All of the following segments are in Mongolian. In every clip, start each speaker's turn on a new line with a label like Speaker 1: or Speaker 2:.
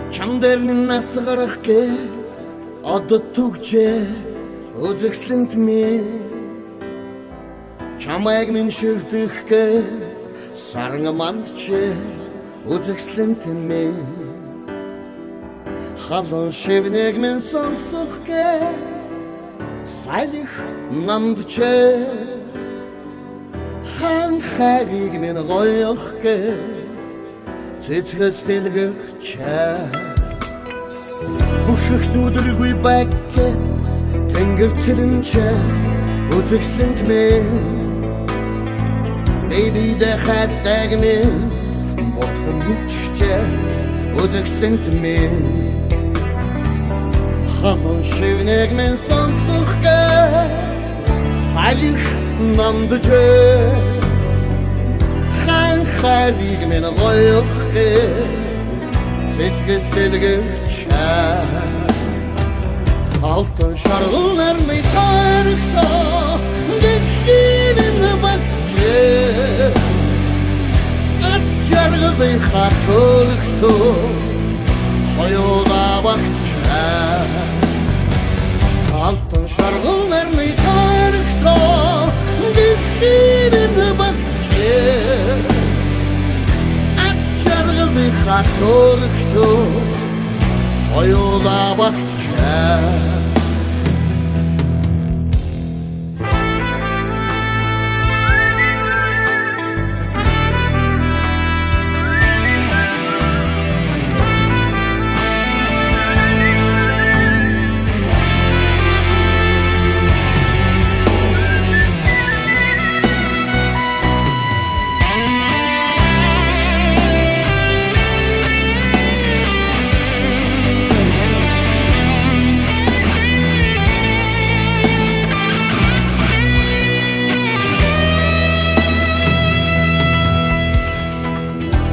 Speaker 1: Чамдэрнэн насгарахгэ одод түгчээ үзэгслэнт минь чамайг минь ширдэхгэ саран мандчээ үзэгслэнт минь халуун шивнэг минь сонсохгэ салих намдчээ хан хариг минь гоёхгэ цэцгэс дэлгэрчээ Хүчрэх сүдэргүй бэкэ тэнгэр цэлэнчээ үзэгслэнт минь Baby дэ хартаг минь бодхон миччээ үзэгслэнт минь халуун шивнэг минь сонсохгэ салих намдчээ хан хариг минь гоёхгэ цэцгэс дэлгэрчээ алтан шаргалны тарихтаа дэлхийн багтчээ ац жаргалын хатуулхтоо хоёулаа багтчээ алтан шаргалны тарихтаа дэлхийн багтчээ хатуулхтоо хоёулаа багтчээ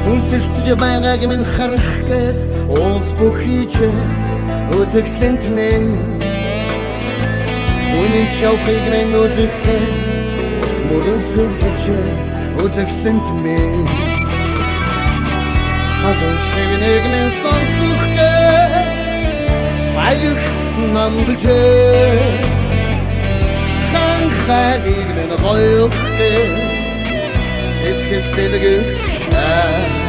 Speaker 1: Үнсэлцэж байгааг минь харах гээд уулс бүхийч үзэгслэнт минь Үнэн шавхыг минь үзэхээ ус мөрөн сүрдэж үзэгслэнт минь халуун шивнэг минь сонсох гээд салих намдчээ хан хариг минь гоёх гээд цэцгэс дэлгэрчээ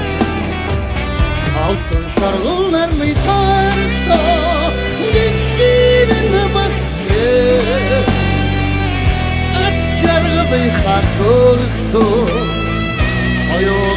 Speaker 1: алтан шаргалны тарихтаа дэлхийн багтчээ ац жаргалын хатуулхтоо хоёулаа